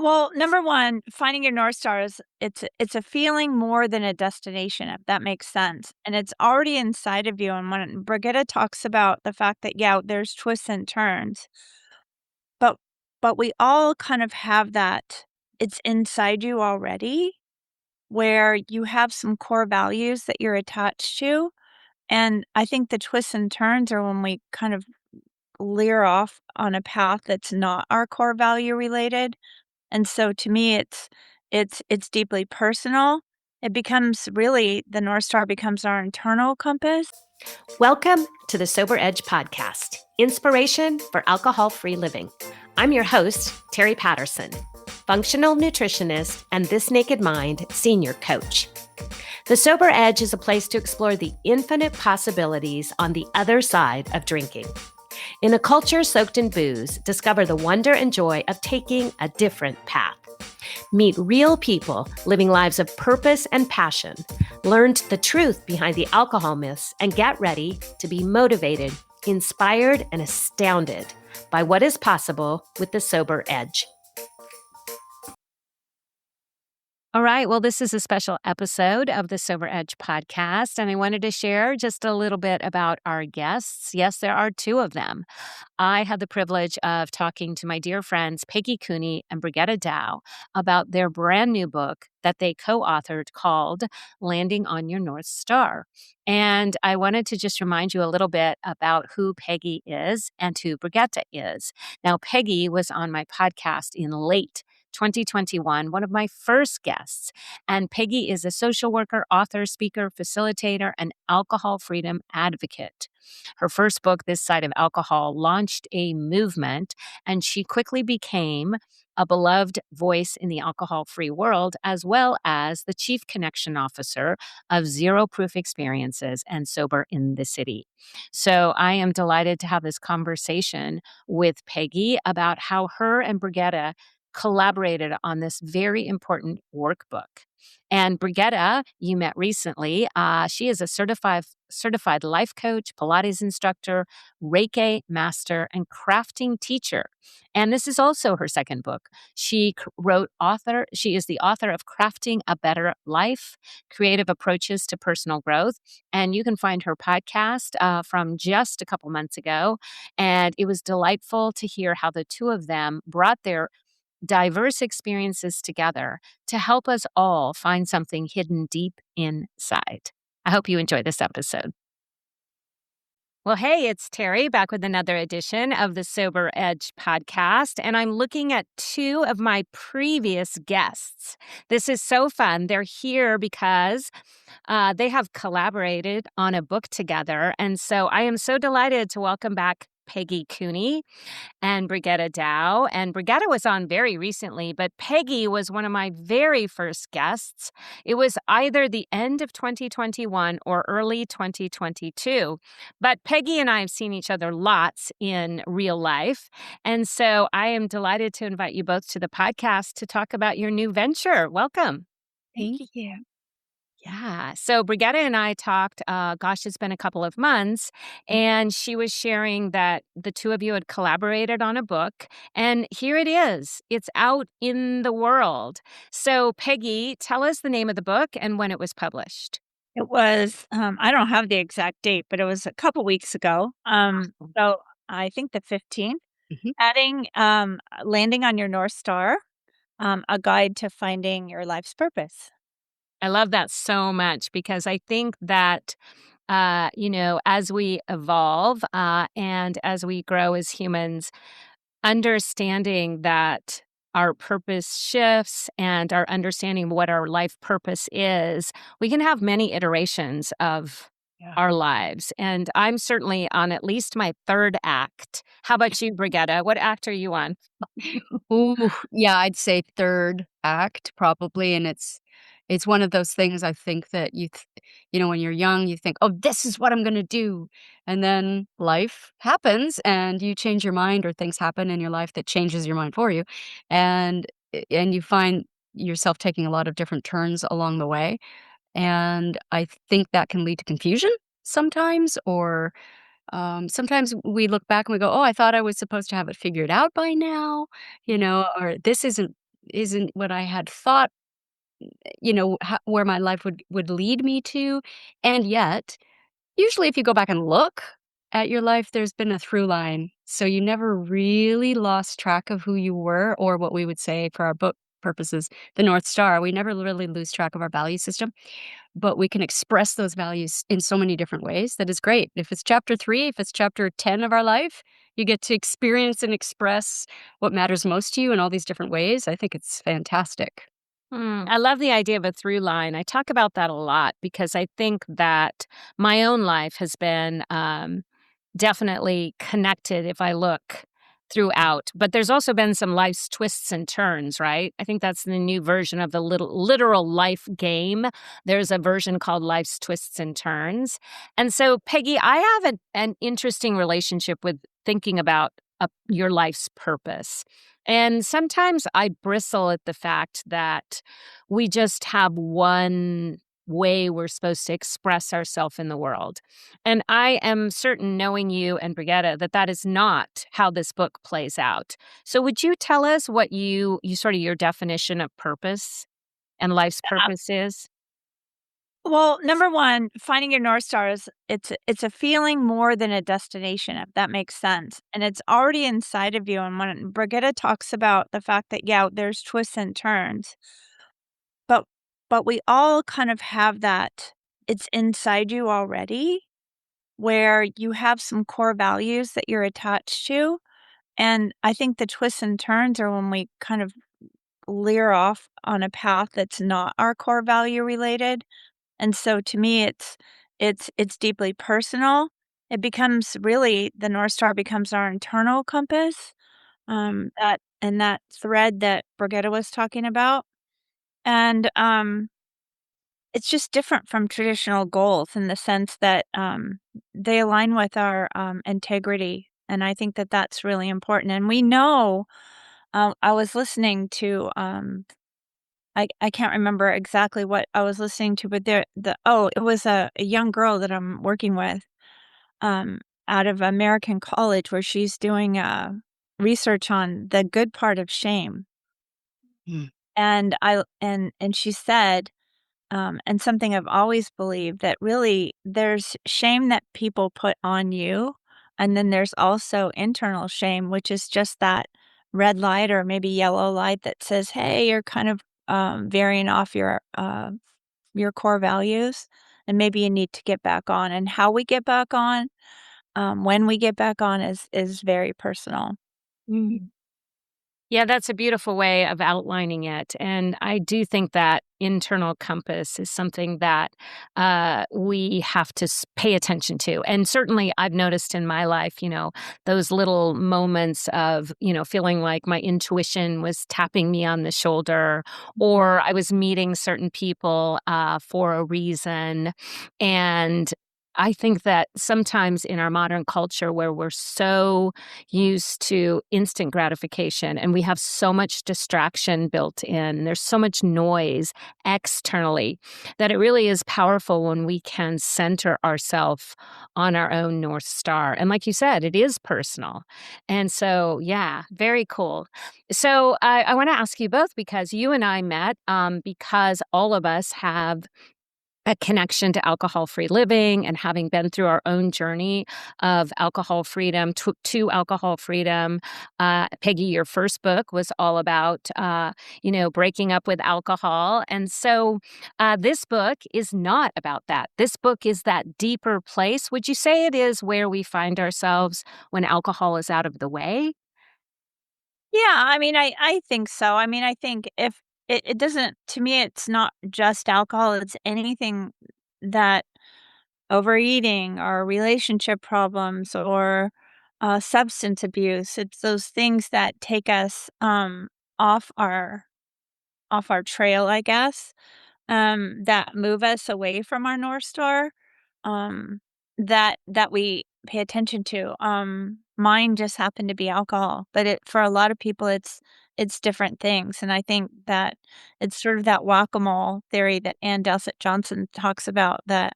Well, number one, finding your North Star is it's a feeling more than a destination, if that makes sense. And it's already inside of you. And when Brigitta talks about the fact that, yeah, there's twists and turns, but we all kind of have that, it's inside you already, where you have some core values that you're attached to. And I think the twists and turns are when we kind of leer off on a path that's not our core value related. And so to me, it's deeply personal. It becomes really the North Star becomes our internal compass. Welcome to the Sober Edge podcast, inspiration for alcohol-free living. I'm your host, Teri Patterson, functional nutritionist and This Naked Mind senior coach. The Sober Edge is a place to explore the infinite possibilities on the other side of drinking. In a culture soaked in booze, discover the wonder and joy of taking a different path. Meet real people living lives of purpose and passion, learn the truth behind the alcohol myths, and get ready to be motivated, inspired, and astounded by what is possible with the Sober Edge. All right. Well, this is a special episode of the Sober Edge podcast, and I wanted to share just a little bit about our guests. Yes, there are two of them. I had the privilege of talking to my dear friends, Peggy Cooney and Brigitta Dow, about their brand new book that they co-authored called Landing on Your North Star. And I wanted to just remind you a little bit about who Peggy is and who Brigitta is. Now, Peggy was on my podcast in late 2021, one of my first guests. And Peggy is a social worker, author, speaker, facilitator, and alcohol freedom advocate. Her first book, This Side of Alcohol, launched a movement, and she quickly became a beloved voice in the alcohol-free world, as well as the chief connection officer of Zero Proof Experiences and Sober in the City. So I am delighted to have this conversation with Peggy about how her and Brigitta collaborated on this very important workbook. And Brigitta, you met recently. She is a certified life coach, Pilates instructor, Reiki master, and crafting teacher. And this is also her second book. She is the author of Crafting a Better Life, Creative Approaches to Personal Growth. And you can find her podcast from just a couple months ago. And it was delightful to hear how the two of them brought their diverse experiences together to help us all find something hidden deep inside. I hope you enjoy this episode. Well, hey, it's Teri back with another edition of the Sober Edge podcast, and I'm looking at two of my previous guests. This is so fun. They're here because they have collaborated on a book together, and so I am so delighted to welcome back Peggy Cooney and Brigitta Dow. And Brigitta was on very recently, but Peggy was one of my very first guests. It was either the end of 2021 or early 2022. But Peggy and I have seen each other lots in real life. And so I am delighted to invite you both to the podcast to talk about your new venture. Welcome. Thank you. Yeah. So Brigitta and I talked, it's been a couple of months, and she was sharing that the two of you had collaborated on a book, and here it is. It's out in the world. So Peggy, tell us the name of the book and when it was published. It was, I don't have the exact date, but it was a couple weeks ago. So I think the 15th, adding Landing on Your North Star, a guide to finding your life's purpose. I love that so much because I think that, as we evolve and as we grow as humans, understanding that our purpose shifts and our understanding what our life purpose is, we can have many iterations of our lives. And I'm certainly on at least my third act. How about you, Brigitta? What act are you on? Ooh, yeah, I'd say third act probably, and it's one of those things I think that when you're young, you think, "Oh, this is what I'm gonna do." And then life happens and you change your mind or things happen in your life that changes your mind for you. And and you find yourself taking a lot of different turns along the way. And I think that can lead to confusion sometimes, or sometimes we look back and we go, "Oh, I thought I was supposed to have it figured out by now," or "This isn't isn't what I had thought, where my life would lead me to, and yet, usually if you go back and look at your life, there's been a through line, so you never really lost track of who you were, or what we would say for our book purposes, the North Star. We never really lose track of our value system, but we can express those values in so many different ways that is great. If it's chapter 3, if it's chapter 10 of our life, you get to experience and express what matters most to you in all these different ways. I think it's fantastic. I love the idea of a through line. I talk about that a lot because I think that my own life has been definitely connected if I look throughout. But there's also been some life's twists and turns, right? I think that's the new version of the literal life game. There's a version called Life's Twists and Turns. And so, Peggy, I have an interesting relationship with thinking about your life's purpose. And sometimes I bristle at the fact that we just have one way we're supposed to express ourselves in the world. And I am certain, knowing you and Brigitta, that that is not how this book plays out. So would you tell us what you sort of your definition of purpose and life's purpose is? Well, number 1, finding your North Star is it's a feeling more than a destination, if that makes sense, and it's already inside of you, and when Brigitta talks about the fact that, yeah, there's twists and turns, but we all kind of have that it's inside you already, where you have some core values that you're attached to, and I think the twists and turns are when we kind of leer off on a path that's not our core value related. And so to me, it's deeply personal. It becomes really the North Star becomes our internal compass, that thread that Brigitta was talking about. And it's just different from traditional goals in the sense that they align with our integrity. And I think that that's really important. And we know, I was listening to I can't remember exactly what I was listening to, but it was a young girl that I'm working with, out of American College where she's doing, research on the good part of shame, Mm, and she said, and something I've always believed, that really there's shame that people put on you, and then there's also internal shame, which is just that red light or maybe yellow light that says, "Hey, you're kind of, veering off your core values, and maybe you need to get back on." And how we get back on, when we get back on is very personal. mm, Yeah, that's a beautiful way of outlining it. And I do think that internal compass is something that we have to pay attention to. And certainly, I've noticed in my life, those little moments of, feeling like my intuition was tapping me on the shoulder, or I was meeting certain people for a reason. And I think that sometimes in our modern culture where we're so used to instant gratification and we have so much distraction built in, there's so much noise externally that it really is powerful when we can center ourselves on our own North Star. And like you said, it is personal. And so, yeah, very cool. So I want to ask you both because you and I met because all of us have a connection to alcohol-free living and having been through our own journey of alcohol freedom to alcohol freedom. Peggy, your first book was all about, breaking up with alcohol. And so this book is not about that. This book is that deeper place. Would you say it is where we find ourselves when alcohol is out of the way? Yeah, I mean, I think so. I mean, I think if it doesn't to me, it's not just alcohol, it's anything that overeating or relationship problems or, substance abuse. It's those things that take us, off our trail, I guess, that move us away from our North Star, that we pay attention to. Mine just happened to be alcohol, but for a lot of people, it's different things, and I think that it's sort of that whack-a-mole theory that Ann Dowsett Johnson talks about that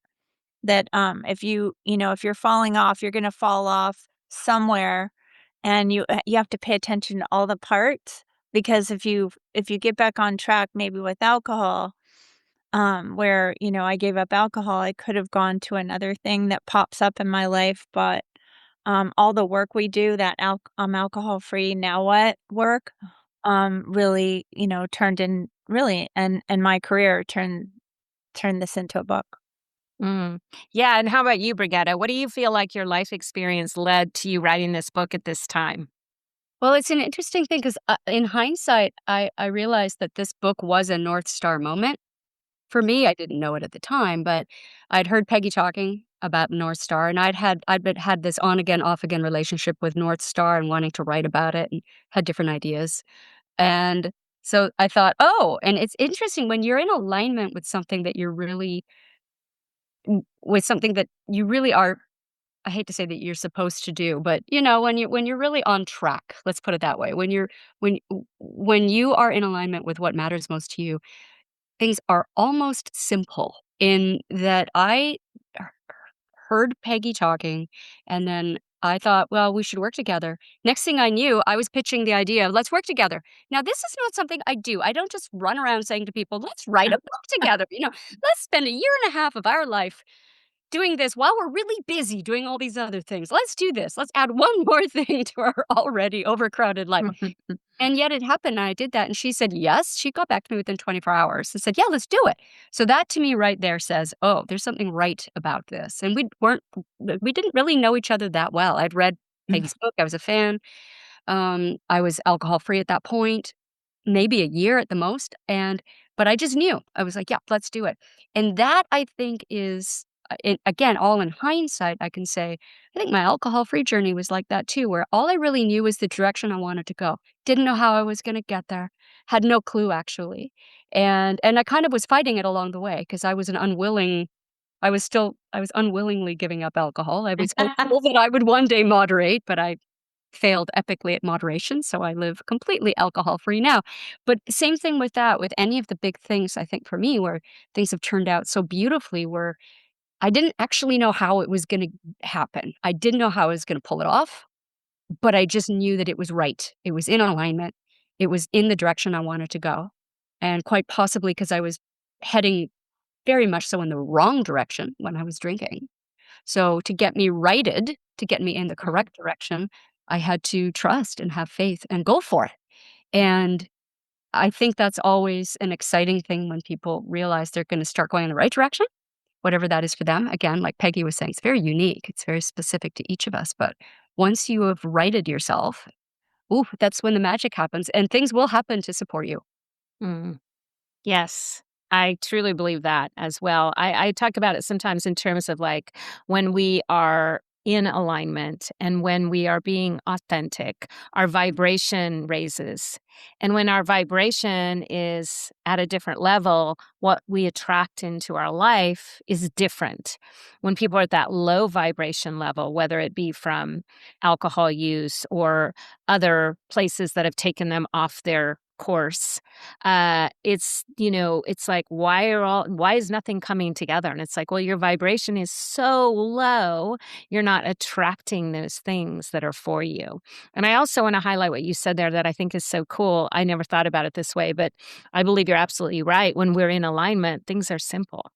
if if you're falling off, you're gonna fall off somewhere, and you have to pay attention to all the parts because if you get back on track maybe with alcohol, where, I gave up alcohol, I could have gone to another thing that pops up in my life, but, all the work we do, that alcohol-free now what work, really, turned in really and my career turned this into a book. Mm. Yeah, and how about you, Brigitta? What do you feel like your life experience led to you writing this book at this time? Well, it's an interesting thing 'cause, in hindsight, I realized that this book was a North Star moment. For me, I didn't know it at the time, but I'd heard Peggy talking about North Star, and I'd had this on again, off again relationship with North Star and wanting to write about it and had different ideas. And so I thought, "Oh," and it's interesting when you're in alignment with something that you're really with something that you really are. I hate to say that you're supposed to do, but, when you're really on track, let's put it that way. When you are in alignment with what matters most to you, things are almost simple in that I h heard Peggy talking, and then I thought, "Well, we should work together." Next thing I knew, I was pitching the idea of, "Let's work together." Now, this is not something I do. I don't just run around saying to people, "Let's write a book together." "Let's spend a year and a half of our life doing this while we're really busy doing all these other things. Let's do this. Let's add one more thing to our already overcrowded life." And yet it happened, and I did that, and she said, "Yes." She got back to me within 24 hours and said, "Yeah, let's do it." So that to me right there says, "Oh, there's something right about this." And we didn't really know each other that well. I'd read Peggy's book, I was a fan. I was alcohol-free at that point, maybe a year at the most, but I just knew. I was like, "Yeah, let's do it." And that I think is, again, all in hindsight, I can say, I think my alcohol-free journey was like that too, where all I really knew was the direction I wanted to go. Didn't know how I was gonna get there. Had no clue actually. And I kind of was fighting it along the way because I was unwillingly giving up alcohol. I was hopeful that I would one day moderate, but I failed epically at moderation, so I live completely alcohol-free now. But same thing with that, with any of the big things, I think for me, where things have turned out so beautifully, where I didn't actually know how it was gonna happen. I didn't know how I was gonna pull it off, but I just knew that it was right. It was in alignment. It was in the direction I wanted to go, and quite possibly because I was heading very much so in the wrong direction when I was drinking. So to get me righted, to get me in the correct direction, I had to trust and have faith and go for it. And I think that's always an exciting thing when people realize they're gonna start going in the right direction, whatever that is for them. Again, like Peggy was saying, it's very unique. It's very specific to each of us. But once you have righted yourself, ooh, that's when the magic happens and things will happen to support you. Mm. Yes, I truly believe that as well. I talk about it sometimes in terms of like when we are in alignment and when we are being authentic, our vibration raises. And when our vibration is at a different level, what we attract into our life is different. When people are at that low vibration level, whether it be from alcohol use or other places that have taken them off their course, it's like, why is nothing coming together? And it's like, well, your vibration is so low, you're not attracting those things that are for you. And I also want to highlight what you said there that I think is so cool. I never thought about it this way, but I believe you're absolutely right. When we're in alignment, things are simple.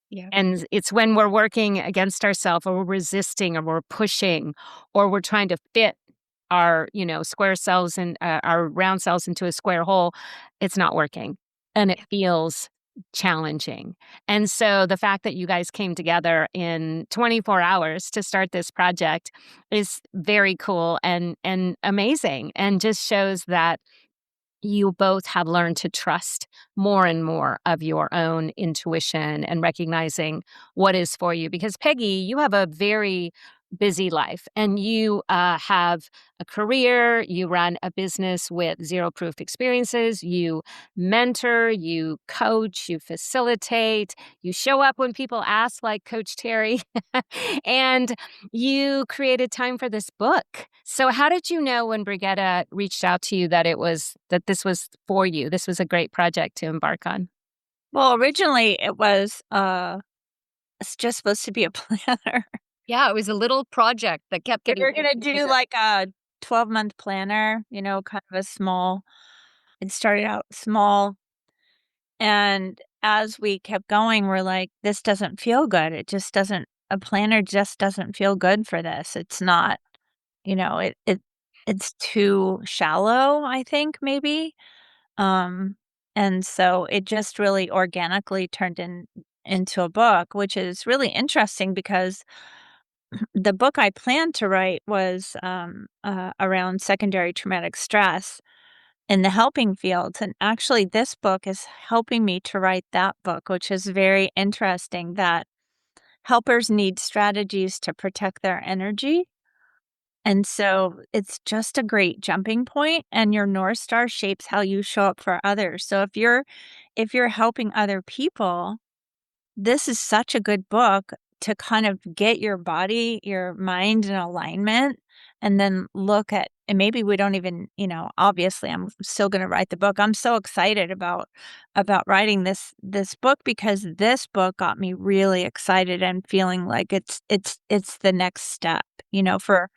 Yeah. And it's when we're working against ourselves or we're resisting or we're pushing or we're trying to fit our, square cells and our round cells into a square hole, it's not working. And it feels challenging. And so the fact that you guys came together in 24 hours to start this project is very cool and amazing and just shows that you both have learned to trust more and more of your own intuition and recognizing what is for you. Because, Peggy, you have a very busy life and you have a career, you run a business with zero proof experiences, you mentor, you coach, you facilitate, you show up when people ask, like Coach Teri, and you created time for this book. So how did you know when Brigitta reached out to you that this was for you? This was a great project to embark on. Well, originally it was, it's just supposed to be a planner. Yeah, it was a little project that kept We getting were bigger gonna and do bigger. like a 12-month planner, kind of a small it started out small, and as we kept going, we're like, "This doesn't feel good." It just doesn't a planner just doesn't feel good for this. It's not, it's too shallow, I think, maybe. Um, and so it just really organically turned into a book, which is really interesting because the book I planned to write was around secondary traumatic stress in the helping fields. And actually, this book is helping me to write that book, which is very interesting that helpers need strategies to protect their energy. And so it's just a great jumping point, and your North Star shapes how you show up for others. So if you're helping other people, this is such a good book to kind of get your body, your mind in alignment, and then look at and maybe we don't even, obviously I'm still gonna write the book. I'm so excited about writing this book because this book got me really excited and feeling like it's the next step, for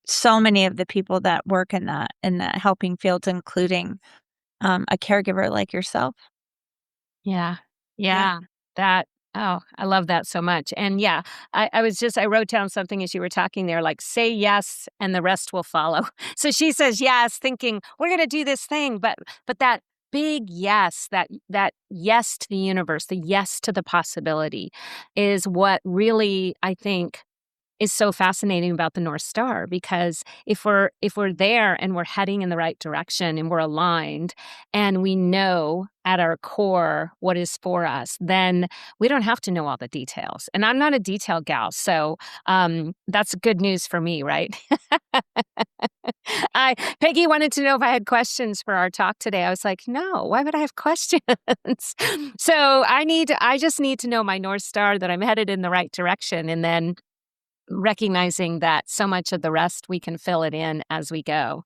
so many of the people that work in the helping fields, including, a caregiver like yourself. Yeah. Yeah. Yeah. That oh, I love that so much. And yeah, I wrote down something as you were talking there, like say yes and the rest will follow. So she says yes, thinking we're gonna do this thing, but that big yes, that yes to the universe, the yes to the possibility is what really I think is so fascinating about the North Star because if we're there and we're heading in the right direction and we're aligned and we know at our core what is for us, then we don't have to know all the details. And I'm not a detail gal, so that's good news for me, right? I Peggy wanted to know if I had questions for our talk today. I was like, no, why would I have questions? So I just need to know my North Star that I'm headed in the right direction, and then recognizing that so much of the rest we can fill it in as we go.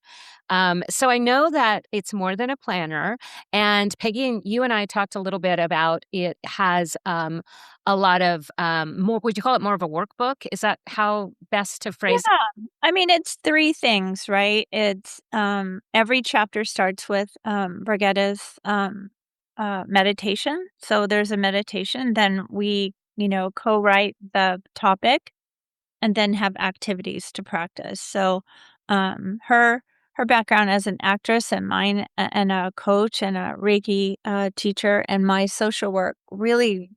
So I know that it's more than a planner, and Peggy and you and I talked a little bit about it has a lot of more. Would you call it more of a workbook? Is that how best to phrase? Yeah. I mean, it's 3 things, right? It's, every chapter starts with, Brigitta's, meditation. So there's a meditation, then we, co-write the topic and then have activities to practice. So, her background as an actress and mine and a coach and a Reiki, teacher and my social work really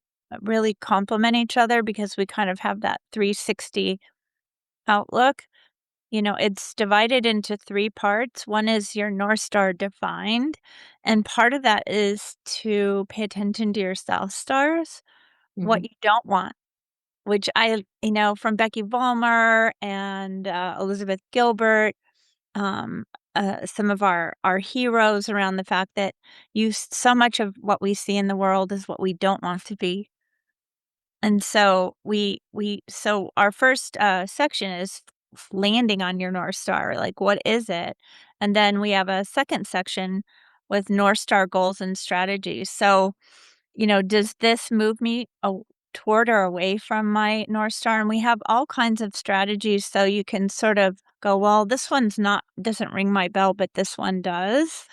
complement each other because we kind of have that 360 outlook. It's divided into 3 parts. One is your North Star defined, and part of that is to pay attention to your South Stars, what Mhm. you don't want, which from Becky Vollmer and, Elizabeth Gilbert, um, some of our heroes around the fact that so much of what we see in the world is what we don't want to be. And so so our first, section is landing on your North Star, like, what is it? And then we have a second section with North Star goals and strategies. So, does this move me toward or away from my North Star? And we have all kinds of strategies so you can sort of go, well, this one's not doesn't ring my bell, but this one does.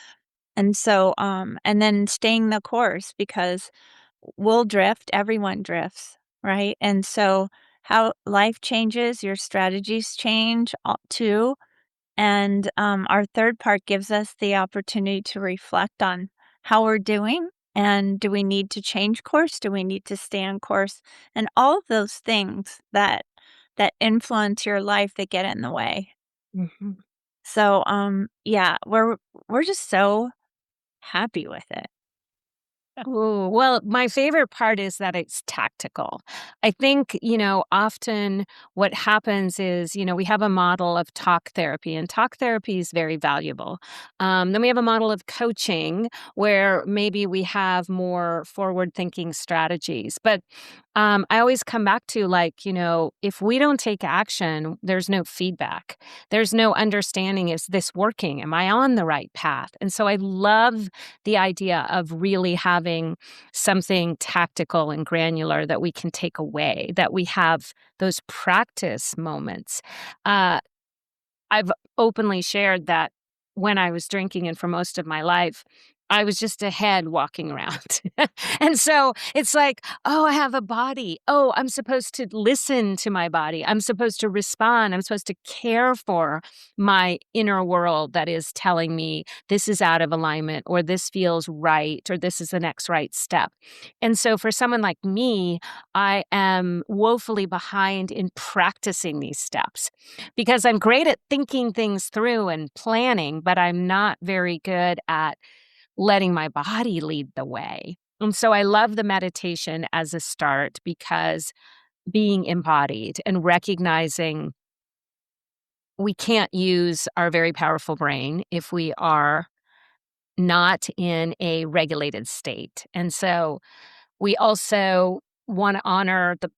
And so, and then staying the course because we'll drift, everyone drifts, right? And so how life changes, your strategies change too. And our third part gives us the opportunity to reflect on how we're doing. And do we need to change course? Do we need to stay on course? And all of those things that influence your life that get in the way. Mhm. So yeah, we're just so happy with it. Ooh, well, my favorite part is that it's tactical. I think, often what happens is, we have a model of talk therapy, and talk therapy is very valuable. Then we have a model of coaching where maybe we have more forward thinking strategies. But I always come back to like, if we don't take action, there's no feedback. There's no understanding, is this working? Am I on the right path? And so I love the idea of really having something tactical and granular that we can take away, that we have those practice moments. Uh, I've openly shared that when I was drinking and for most of my life, I was just a head walking around. And so it's like, oh, I have a body. Oh, I'm supposed to listen to my body. I'm supposed to respond. I'm supposed to care for my inner world that is telling me this is out of alignment or this feels right or this is the next right step. And so for someone like me, I am woefully behind in practicing these steps because I'm great at thinking things through and planning, but I'm not very good at letting my body lead the way. And so I love the meditation as a start because being embodied and recognizing we can't use our very powerful brain if we are not in a regulated state. And so we also want to honor the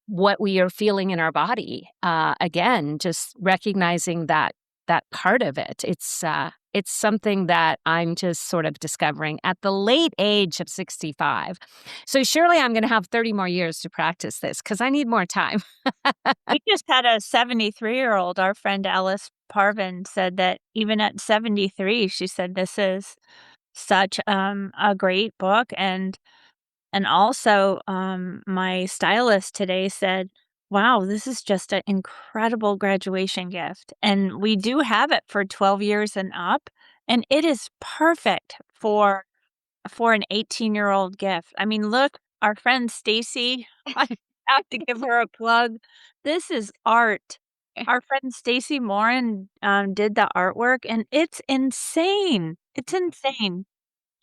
what we are feeling in our body. Again, just recognizing that part of it. It's something that I'm just sort of discovering at the late age of 65. So surely I'm going to have 30 more years to practice this because I need more time. We just had a 73-year-old, our friend Alice Parvin said that even at 73, she said, "This is such, a great book," and also, my stylist today said, "Wow, this is just an incredible graduation gift," and we do have it for 12 years and up, and it is perfect for an 18-year-old gift. I mean, look, our friend Stacy, I have to give her a plug. This is art. Our friend Stacy Morin, did the artwork, and it's insane. It's insane.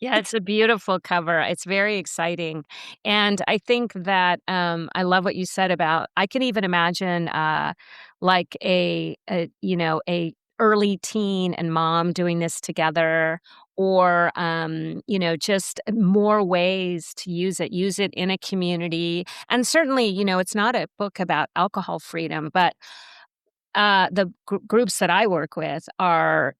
Yeah, It's it's a beautiful cover. It's very exciting. And I think that I love what you said about I can even imagine like a early teen and mom doing this together or just more ways to use it. Use it in a community. And certainly, it's not a book about alcohol freedom, but the groups that I work with are,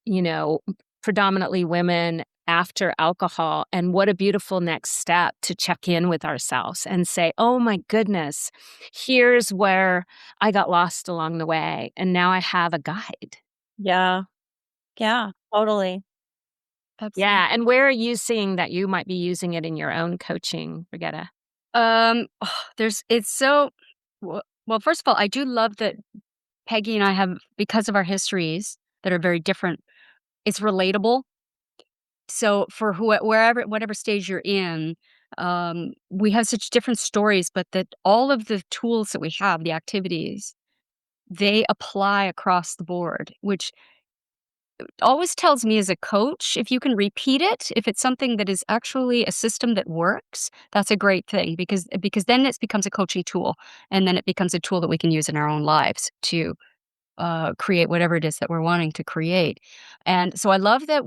predominantly women after alcohol. And what a beautiful next step to check in with ourselves and say, oh my goodness, here's where I got lost along the way. And now I have a guide. yeah, yeah, totally. Yeah. And where are you seeing that you might be using it in your own coaching, Brigitta? There's it's so well, first of all, I do love that Peggy and I have because of our histories that are very different, it's relatable. So for wherever whatever stage you're in, we have such different stories, but that all of the tools that we have, the activities, they apply across the board, which always tells me as a coach, if you can repeat it, if it's something that is actually a system that works, that's a great thing because then it becomes a coaching tool, and then it becomes a tool that we can use in our own lives to create whatever it is that we're wanting to create. And so I love that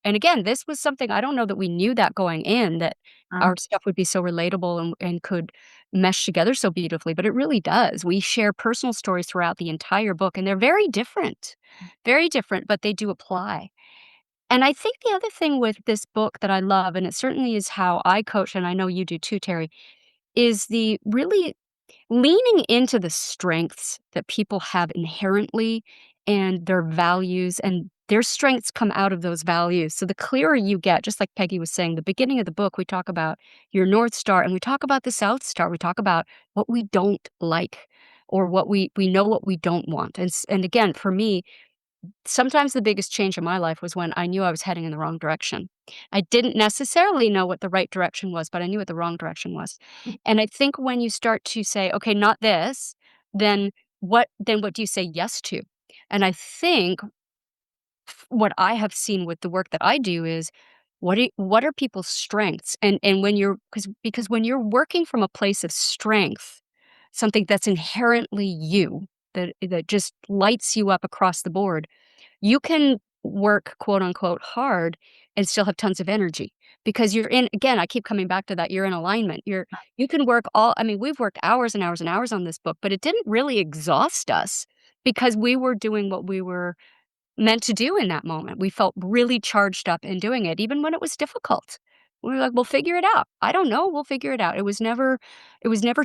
and again, this was something I don't know that we knew that going in, that our stuff would be so relatable and could mesh together so beautifully, but it really does. We share personal stories throughout the entire book, and they're very different, but they do apply. And I think the other thing with this book that I love, and it certainly is how I coach, and I know you do too, Terry, is the really leaning into the strengths that people have inherently and their values, and their strengths come out of those values. So the clearer you get, just like Peggy was saying, the beginning of the book, we talk about your North Star and we talk about the South Star. We talk about what we don't like or what we know what we don't want. And again, for me, sometimes the biggest change in my life was when I knew I was heading in the wrong direction. I didn't necessarily know what the right direction was, but I knew what the wrong direction was. And I think when you start to say, okay, not this, then what do you say yes to? And I think what I have seen with the work that I do is what are people's strengths? And when you're because when you're working from a place of strength, something that's inherently you, that just lights you up across the board, you can work, quote, unquote, "hard" and still have tons of energy because you're in again, I keep coming back to that, you're in alignment. You can work all I mean, we've worked hours and hours and hours on this book, but it didn't really exhaust us because we were doing what we were meant to do in that moment. We felt really charged up in doing it, even when it was difficult. We were like, "We'll figure it out. I don't know, we'll figure it out." It was never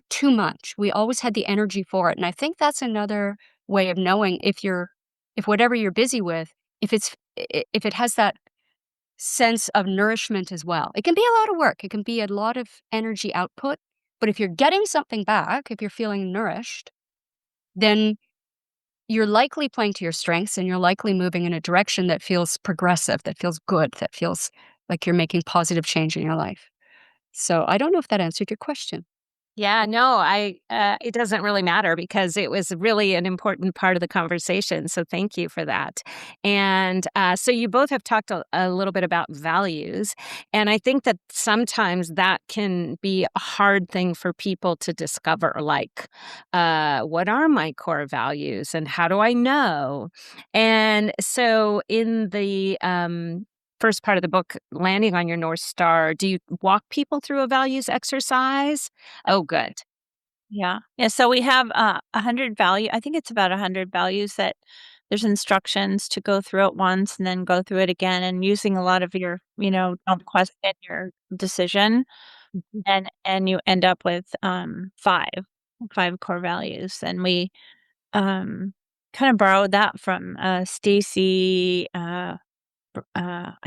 too much. We always had the energy for it, and I think that's another way of knowing if you're if whatever you're busy with, if it has that sense of nourishment as well. It can be a lot of work. It can be a lot of energy output, but if you're getting something back, if you're feeling nourished, then you're likely playing to your strengths and you're likely moving in a direction that feels progressive, that feels good, that feels like you're making positive change in your life. So I don't know if that answered your question. Yeah, no, it doesn't really matter because it was really an important part of the conversation, so thank you for that. And, so you both have talked a little bit about values, and I think that sometimes that can be a hard thing for people to discover, like, what are my core values and how do I know? And so in the, first part of the book, Landing on Your North Star, do you walk people through a values exercise? Oh, good. Yeah. Yeah, so we have, 100 value I think it's about 100 values that there's instructions to go through it once and then go through it again and using a lot of your, don't question your decision, Mhm. and you end up with, 5 core values, and we, um, kinda borrowed that from, Stacy, I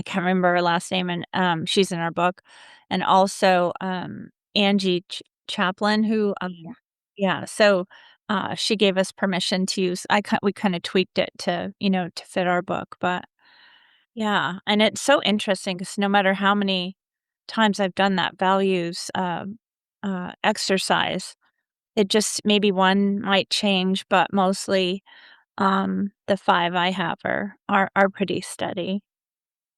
can't remember her last name, and, she's in our book, and also, Angie Chaplin, who, Yeah. yeah, so, she gave us permission to use we kinda tweaked it to, to fit our book, but yeah, and it's so interesting because no matter how many times I've done that values, exercise, it just maybe one might change, but mostly, the 5 I have are pretty steady.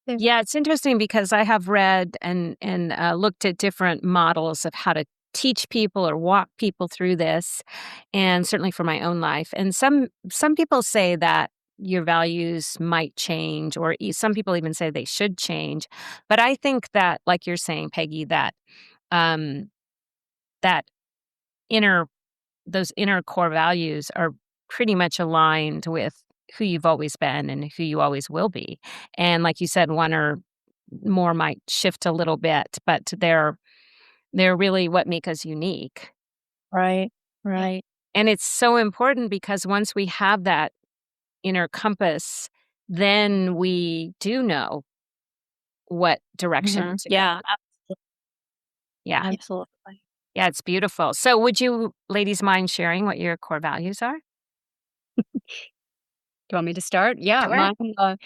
Yeah, it's interesting because I have read and looked at different models of how to teach people or walk people through this, and certainly for my own life. And some people say that your values might change, or some people even say they should change. But I think that, like you're saying, Peggy, that um, that inner those inner core values are pretty much aligned with who you've always been and who you always will be. And like you said, one or more might shift a little bit, but they're really what make us unique. Right, right. And it's so important because once we have that inner compass, then we do know what direction Mhm. to go. Yeah, Yeah. absolutely. Yeah, it's beautiful. So would you ladies mind sharing what your core values are? Do you want me to start? Yeah, Sure. mine,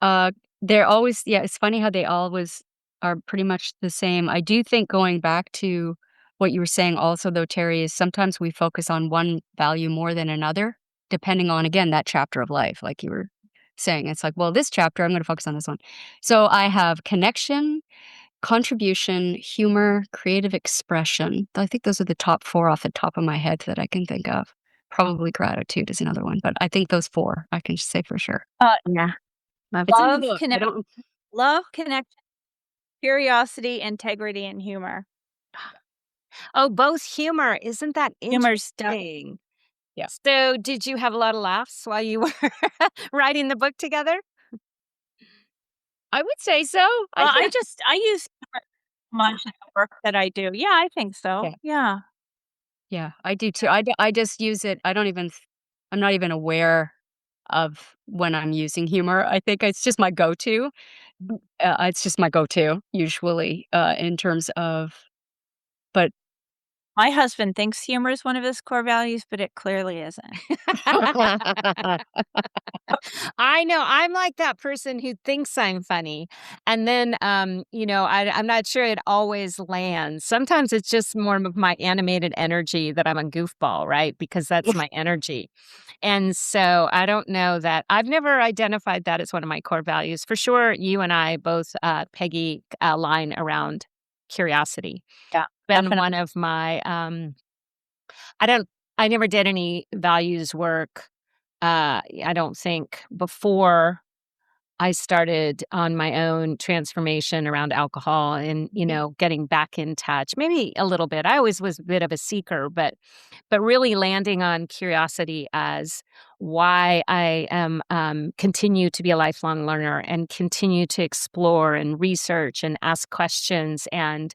uh, they're always yeah, it's funny how they always are pretty much the same. I do think going back to what you were saying also though, Terry, is sometimes we focus on one value more than another, depending on, again, that chapter of life, like you were saying. It's like, well, this chapter, I'm gonna focus on this one. So I have connection, contribution, humor, creative expression. I think those are the top 4 off the top of my head that I can think of. Probably gratitude is another one, but I think those 4 I can say for sure. Yeah. Love It's in the Love, book. I don't connection, curiosity, integrity, and humor. Oh, both humor. Isn't that Humor's def interesting? yeah. So, did you have a lot of laughs while you were writing the book together? I would say so. I well, think I use humor much in the work that I do. Yeah, I think so. yeah. Yeah. Yeah, I do too. I just use it I don't even I'm not even aware of when I'm using humor. I think it's just my go-to. It's just my go-to usually, in terms of but My husband thinks humor is one of his core values, but it clearly isn't. I know, I'm like that person who thinks I'm funny, and then, I'm not sure it always lands. Sometimes it's just more of my animated energy that I'm a goofball, right? Because that's my energy, and so I don't know that I've never identified that as one of my core values. For sure, you and I both, Peggy, align around curiosity. Yeah, Been definitely. one of my, I don't I never did any values work, I don't think before I started on my own transformation around alcohol and, getting back in touch, maybe a little bit. I always was a bit of a seeker, but really landing on curiosity as why I am, continue to be a lifelong learner and continue to explore and research and ask questions and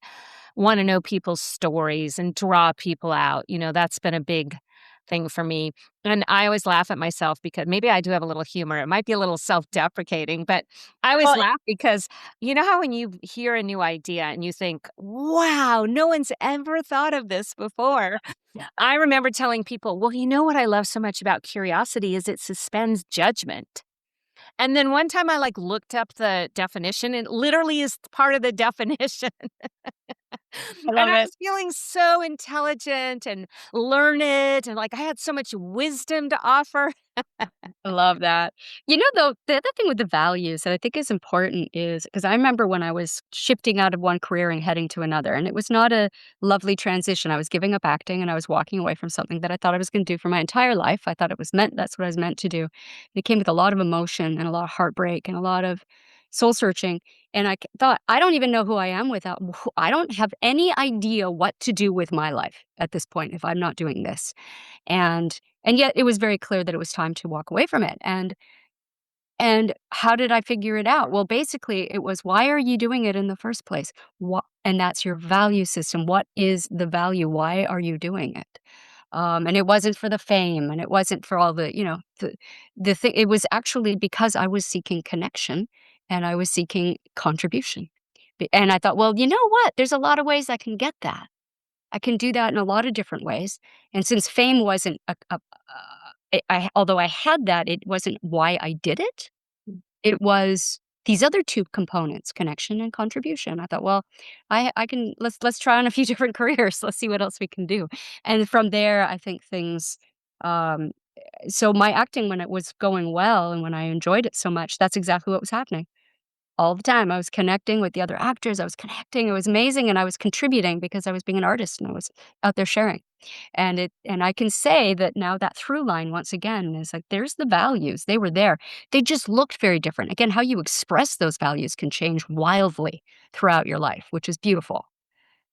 wanna know people's stories and draw people out. That's been a big thing for me. And I always laugh at myself because maybe I do have a little humor. It might be a little self-deprecating, but I always Well, laugh because you know how when you hear a new idea and you think, wow, no one's ever thought of this before. I remember telling people, well, you know what I love so much about curiosity is it suspends judgment. And then one time I like looked up the definition and it literally is part of the definition. I And love I it. was feeling so intelligent and learned and like I had so much wisdom to offer. I love that. You know, though, the other thing with the values that I think is important is because I remember when I was shifting out of one career and heading to another, and it was not a lovely transition. I was giving up acting and I was walking away from something that I thought I was going to do for my entire life. I thought it was meant, that's what I was meant to do. And it came with a lot of emotion and a lot of heartbreak and a lot of soul searching. And thought, I don't even know who I am without, I don't have any idea what to do with my life at this point if I'm not doing this. And yet it was very clear that it was time to walk away from it. And how did I figure it out? Well, basically it was, why are you doing it in the first place? What, and that's your value system. What is the value? Why are you doing it? And it wasn't for the fame and it wasn't for all the, the thing. It was actually because I was seeking connection and I was seeking contribution. And I thought, well, you know what? There's a lot of ways I can get that. I can do that in a lot of different ways. And since fame wasn't although I had that, it wasn't why I did it. It was these other two components, connection and contribution. I thought, well, I can let's try on a few different careers. Let's see what else we can do. And from there, I think things. Um, so my acting, when it was going well and when I enjoyed it so much, that's exactly what was happening all the time. I was connecting with the other actors. I was connecting. It was amazing, and I was contributing because I was being an artist and I was out there sharing. And I can say that now that through line once again is like there's the values. They were there. They just looked very different. Again, how you express those values can change wildly throughout your life, which is beautiful.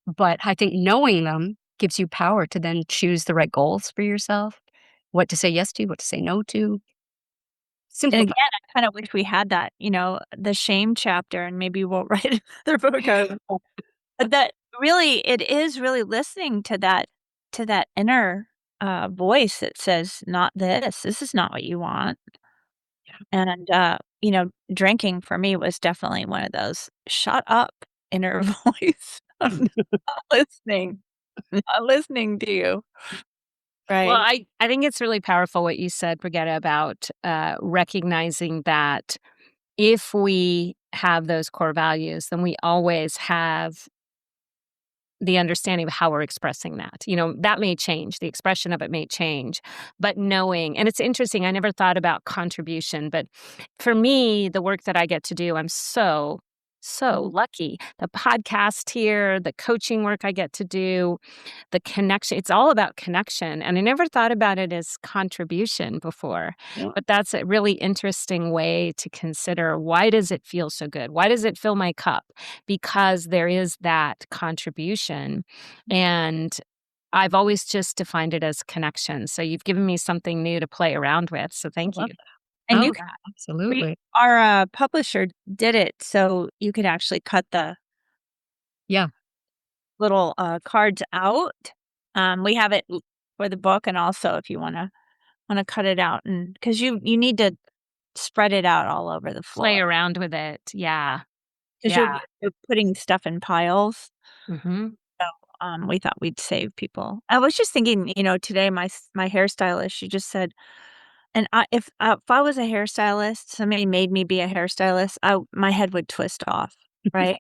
But I think knowing them gives you power to then choose the right goals for yourself, what to say yes to, what to say no to. and Simplify. again, I kinda wish we had that, the shame chapter, and maybe we'll write another book out of that. But that really it is really listening to that inner, voice that says, "Not this. This is not what you want." And, drinking for me was definitely one of those, "Shut up, inner voice. I'm not listening. Not listening to you." Well, Right? I think it's really powerful what you said, Brigitta, about recognizing that if we have those core values, then we always have the understanding of how we're expressing that. That may change, the expression of it may change, but knowing, and it's interesting, I never thought about contribution, but for me, the work that I get to do, I'm so, so lucky. The podcast here, the coaching work I get to do, the connection, it's all about connection. And I never thought about it as contribution before. Yeah. But that's a really interesting way to consider why does it feel so good? Why does it fill my cup? Because there is that contribution. And I've always just defined it as connection. So you've given me something new to play around with. So I thank you. love that. And Oh, you yeah, we absolutely. our, publisher did it so you could actually cut the Yeah. little, cards out. We have it for the book and also if you wanna cut it out and because you need to spread it out all over the Play floor around with it. Yeah. because Yeah. you're putting stuff in piles. Hmm. So, we thought we'd save people. I was just thinking, today my hairstylist, she just said and if I was a hairstylist, somebody made me be a hairstylist, my head would twist off, right?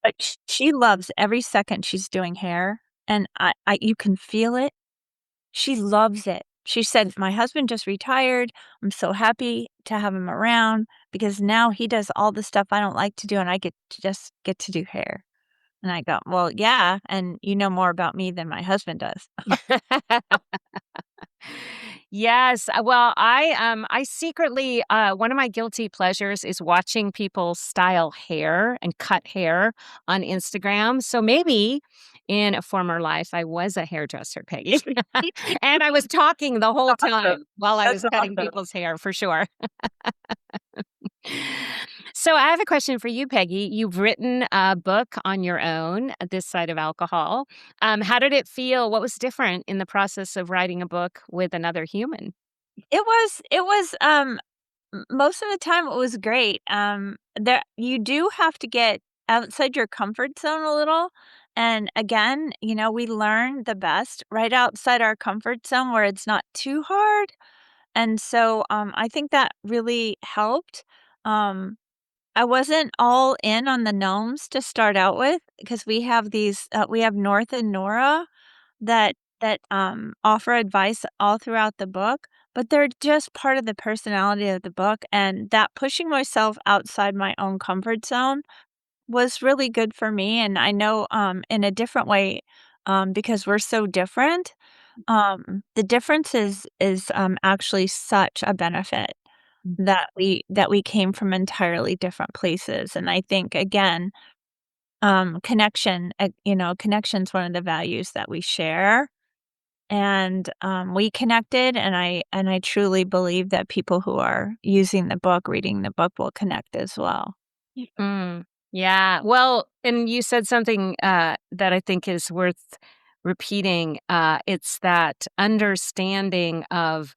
But she loves every second she's doing hair, and I you can feel it. She loves it. She said, "My husband just retired. I'm so happy to have him around because now he does all the stuff I don't like to do, and I get to do hair." And I go, "Well, yeah, and you know more about me than my husband does." Yes, well, I secretly one of my guilty pleasures is watching people style hair and cut hair on Instagram. So maybe in a former life I was a hairdresser, Peggy. And I was talking the whole Awesome. time while I That's was cutting awesome. people's hair for sure. So I have a question for you, Peggy. You've written a book on your own, This Side of Alcohol. How did it feel? What was different in the process of writing a book with another human? Most of the time it was great. There you do have to get outside your comfort zone a little, and again, we learn the best right outside our comfort zone where it's not too hard, and so, I think that really helped. Um, I wasn't all in on the gnomes to start out with because we have North and Nora that offer advice all throughout the book, but they're just part of the personality of the book, and that pushing myself outside my own comfort zone was really good for me, and I know, in a different way, because we're so different, the difference is actually such a benefit that we came from entirely different places, and I think, again, connection's one of the values that we share, and, we connected, and I truly believe that people who are using the book, reading the book will connect as well. Mm, yeah. Well, and you said something that I think is worth repeating. It's that understanding of,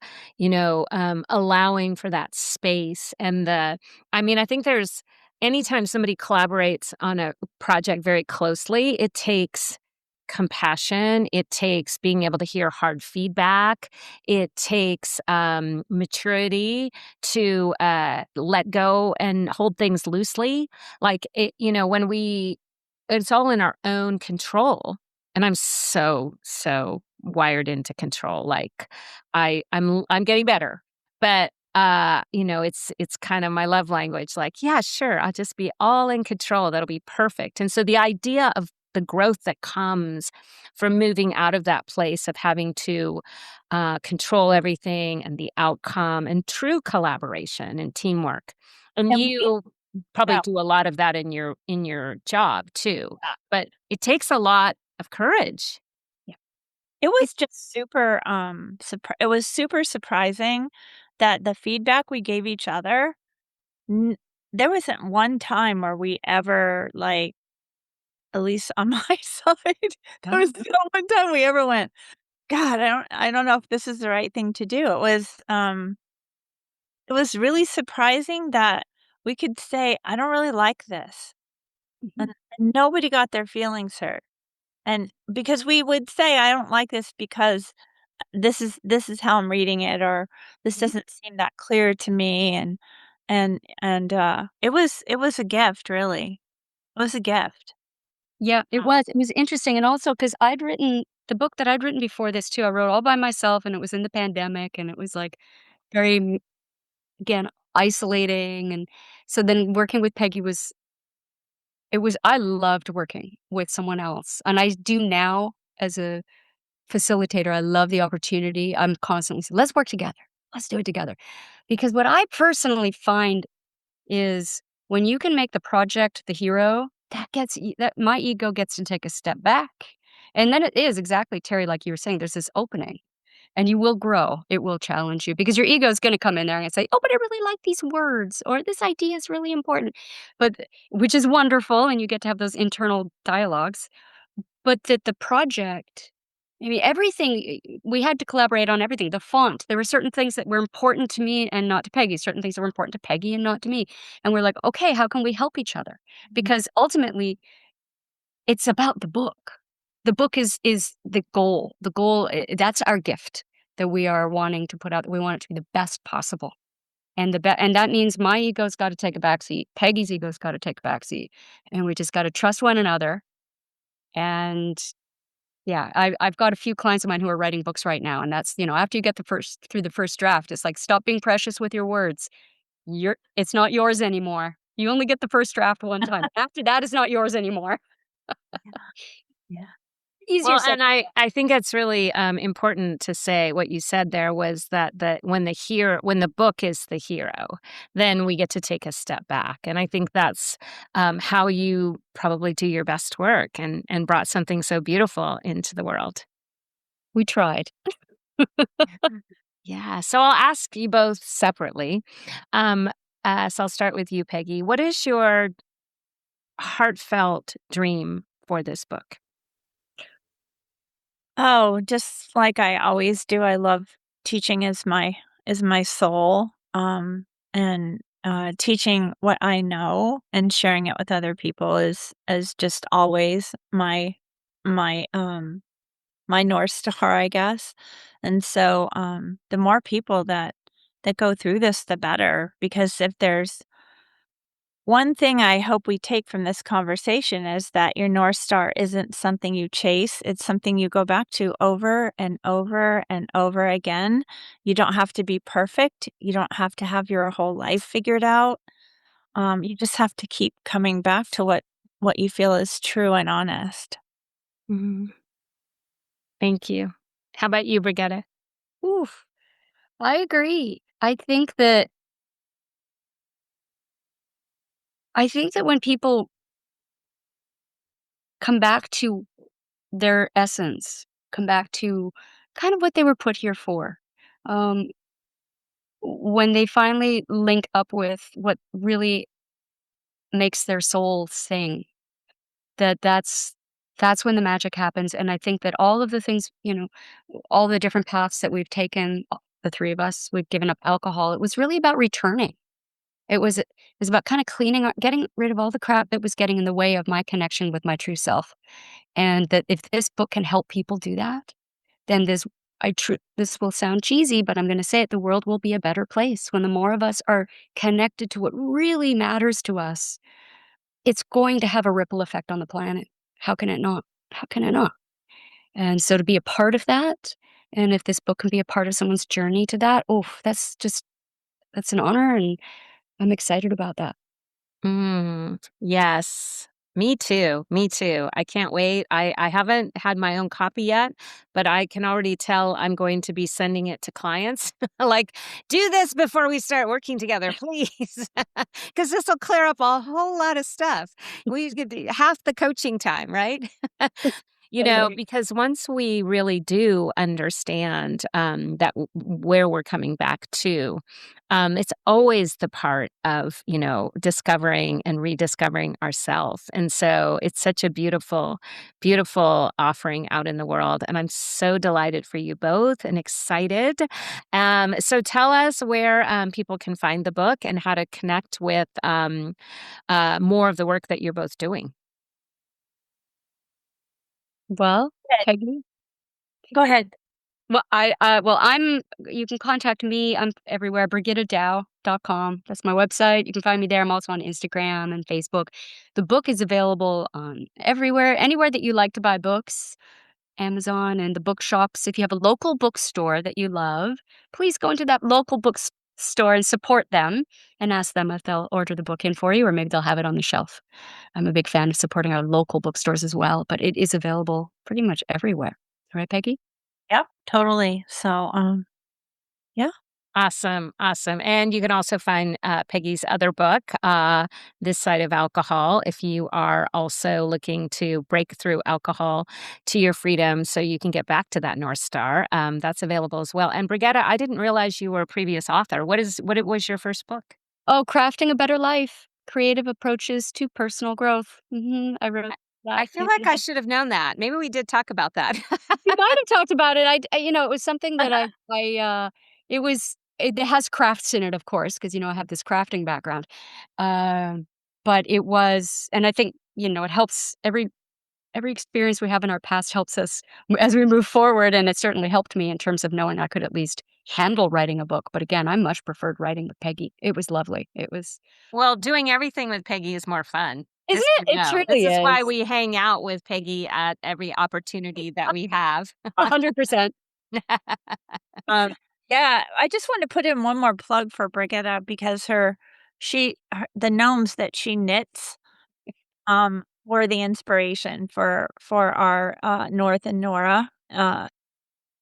allowing for that space and I mean, I think anytime somebody collaborates on a project very closely, it takes compassion. It takes being able to hear hard feedback. It takes maturity to let go and hold things loosely. Like when it's all in our own control. And I'm so wired into control. Like I'm getting better, but it's kind of my love language. Like, yeah, sure, I'll just be all in control. That'll be perfect. And so the idea of the growth that comes from moving out of that place of having to control everything and the outcome and true collaboration and teamwork. And And we you probably yeah, do a lot of that in your job too. But it takes a lot of courage. yeah. It was just it was super surprising that the feedback we gave each other, n there wasn't one time where we ever, like, at least on my side, there was not one time we ever went, "God, I don't know if this is the right thing to do." It was really surprising that we could say, "I don't really like this," Mhm. and nobody got their feelings hurt, and because we would say, "I don't like this because this is how I'm reading it," or, "This Mhm. doesn't seem that clear to me," and it was a gift, really. It was a gift. Yeah, it Uh, was. It was interesting, and also because 'cause I'd written the book that I'd written before this too, I wrote all by myself, and it was in the pandemic, and it was, like, very, again, isolating, and so then working with Peggy I loved working with someone else, and I do now as a facilitator. I love the opportunity. I'm constantly saying, "Let's work together. Let's do it together." Because what I personally find is when you can make the project the hero, that my ego gets to take a step back. And then it is exactly, Terry, like you were saying, there's this opening and you will grow. It will challenge you because your ego is going to come in there and say, "Oh, but I really like these words," or "This idea is really important." But which is wonderful. And you get to have those internal dialogues. But that the project, I mean, everything, we had to collaborate on everything. The font, there were certain things that were important to me and not to Peggy, certain things that were important to Peggy and not to me. And we're like, "Okay, how can we help each other?" mhm. Because ultimately, it's about the book. The book is the goal. The goal, that's our gift that we are wanting to put out. We want it to be the best possible. And that means my ego's got to take a backseat. Peggy's ego's got to take a backseat. And we just got to trust one another. And yeah, I've got a few clients of mine who are writing books right now, and that's, after you get through the first draft, it's like, stop being precious with your words. It's not yours anymore. You only get the first draft one time. After that, it's not yours anymore. Yeah. Easier Well, said and I think it's really important to say what you said there was that when the book is the hero, then we get to take a step back, and I think that's how you probably do your best work and brought something so beautiful into the world. we tried. Yeah. So I'll ask you both separately. Um, So I'll start with you, Peggy. What is your heartfelt dream for this book? Oh, just like I always do, I love teaching is my soul, and, teaching what I know and sharing it with other people is just always my my North Star, I guess, and so, the more people that go through this, the better, because if there's one thing I hope we take from this conversation is that your North Star isn't something you chase, it's something you go back to over and over and over again. You don't have to be perfect, you don't have to have your whole life figured out. You just have to keep coming back to what you feel is true and honest. Mhm. Thank you. How about you, Brigitta? Oof, I agree. I think that when people come back to their essence, come back to kind of what they were put here for, um, when they finally link up with what really makes their soul sing, that's when the magic happens, and I think that all of the things, all the different paths that we've taken, the 3 of us, we've given up alcohol, it was really about returning. It was about kinda cleaning up getting rid of all the crap that was getting in the way of my connection with my true self, and that if this book can help people do that, then this will sound cheesy, but I'm gonna say it, the world will be a better place when the more of us are connected to what really matters to us. It's going to have a ripple effect on the planet. How can it not? How can it not? And so to be a part of that, and if this book can be a part of someone's journey to that, oof, that's an honor, and I'm excited about that. Yes. Me too. Me too. I can't wait. I haven't had my own copy yet, but I can already tell I'm going to be sending it to clients. Like, do this before we start working together, please. Because this will clear up a whole lot of stuff. We get half the coaching time, right? Totally. Because once we really do understand that where we're coming back to, it's always the part of, discovering and rediscovering ourselves. And so it's such a beautiful, beautiful offering out in the world. And I'm so delighted for you both and excited. So tell us where people can find the book and how to connect with more of the work that you're both doing. Well, Good. Peggy? Go ahead. I'm you can contact me, I'm everywhere, brigittadow.com. That's my website, you can find me there, I'm also on Instagram and Facebook. The book is available on everywhere, anywhere that you like to buy books, Amazon and the bookshops. If you have a local bookstore that you love, please go into that local store and support them and ask them if they'll order the book in for you, or maybe they'll have it on the shelf. I'm a big fan of supporting our local bookstores as well, but it is available pretty much everywhere. Right, Peggy? Yep, totally. So, yeah. Awesome, awesome. And you can also find Peggy's other book, This Side of Alcohol, if you are also looking to break through alcohol to your freedom so you can get back to that North Star. That's available as well. And Brigitta, I didn't realize you were a previous author. What it was your first book? Oh, Crafting a Better Life, Creative Approaches to Personal Growth. I wrote I that feel like I should have known that. Maybe we did talk about that. we might have talked about it. It was something that it has crafts in it, of course, because I have this crafting background. Um, but it was and I think, it helps every experience we have in our past helps us as we move forward, and it certainly helped me in terms of knowing I could at least handle writing a book. But again, I much preferred writing with Peggy. It was lovely. It was Well, doing everything with Peggy is more fun. Isn't This it? you It know. This truly is why is. we hang out with Peggy at every opportunity that we have. 100%. Um, yeah, I just want to put in one more plug for Brigitta because the gnomes that she knits, were the inspiration for our, North and Nora,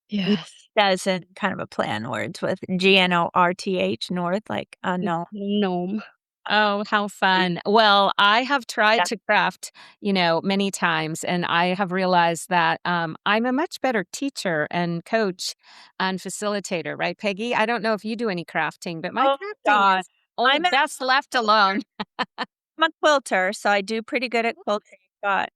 Yes. as in kind of a play on words with GNORTH, North, like, no. Gnome. Oh, how fun. Well, I have tried Yeah. to craft, many times, and I have realized that I'm a much better teacher and coach and facilitator, right, Peggy? I don't know if you do any crafting, but my Oh crafting god. is only I'm a best left alone. I'm a quilter, so I do pretty good at quilting, but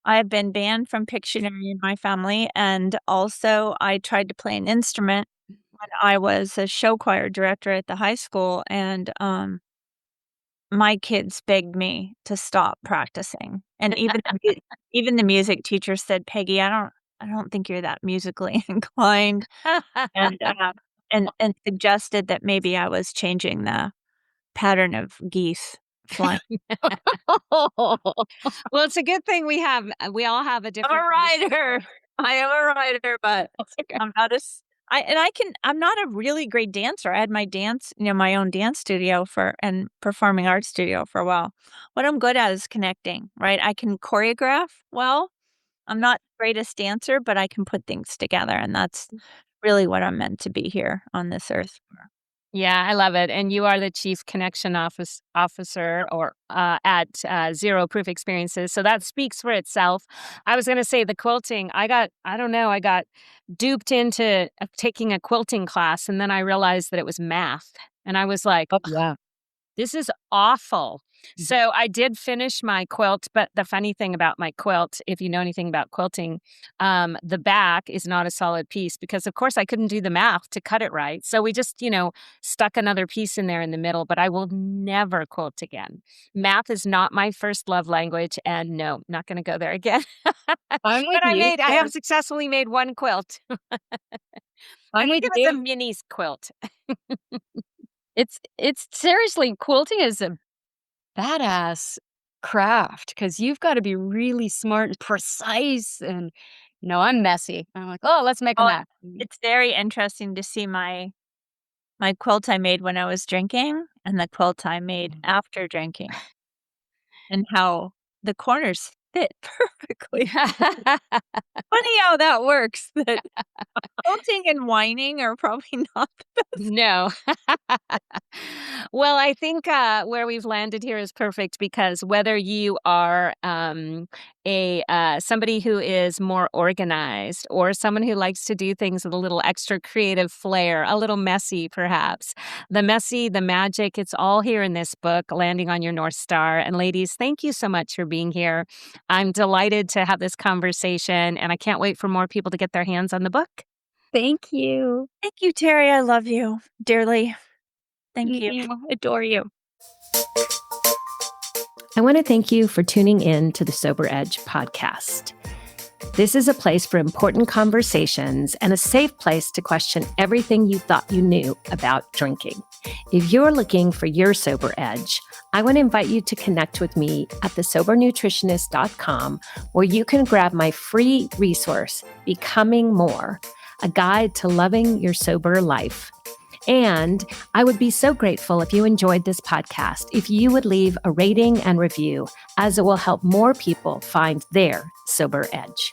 I've been banned from Pictionary in my family, and also I tried to play an instrument when I was a show choir director at the high school, and, my kids begged me to stop practicing, and even the music teacher said, "Peggy, I don't think you're that musically inclined," and, and suggested that maybe I was changing the pattern of geese flying. Well, it's a good thing we all have a I'm a different writer. I am a writer, but Okay. I'm not as I'm not a really great dancer. I had my dance, my own dance studio and performing arts studio for a while. What I'm good at is connecting, right? I can choreograph well. I'm not the greatest dancer, but I can put things together, and that's really what I'm meant to be here on this earth for. Yeah, I love it, and you are the chief connection officer or, at, Zero Proof Experiences, so that speaks for itself. I was gonna say the quilting, I don't know, I got duped into, taking a quilting class, and then I realized that it was math, and I was like, Oh, yeah. this is awful. Mhm. So I did finish my quilt, but the funny thing about my quilt, if you know anything about quilting, the back is not a solid piece because, of course, I couldn't do the math to cut it right. So we just, stuck another piece in there in the middle, but I will never quilt again. Math is not my first love language, and no, not going to go there again. I'm with But you. I have successfully made one quilt. I I'm think with it was a you. minis quilt. It's seriously, quilting is a badass craft because you've gotta be really smart and precise and, I'm messy. I'm like, "Oh, let's make a Oh, map." it's very interesting to see my quilt I made when I was drinking and the quilt I made after drinking and how the corners fit perfectly. Funny how that works, that quilting and whining are probably not the best. No. Well, I think, where we've landed here is perfect because whether you are, somebody who is more organized or someone who likes to do things with a little extra creative flair, a little messy perhaps, the messy, the magic, it's all here in this book, Landing on Your North Star. And ladies, thank you so much for being here. I'm delighted to have this conversation, and I can't wait for more people to get their hands on the book. Thank you. Thank you, Terry. I love you dearly. Thank you. Adore you. I want to thank you for tuning in to the Sober Edge podcast. This is a place for important conversations and a safe place to question everything you thought you knew about drinking. If you're looking for your sober edge, I want to invite you to connect with me at thesobernutritionist.com, where you can grab my free resource, Becoming More, a guide to loving your sober life. And I would be so grateful if you enjoyed this podcast, if you would leave a rating and review, as it will help more people find their sober edge.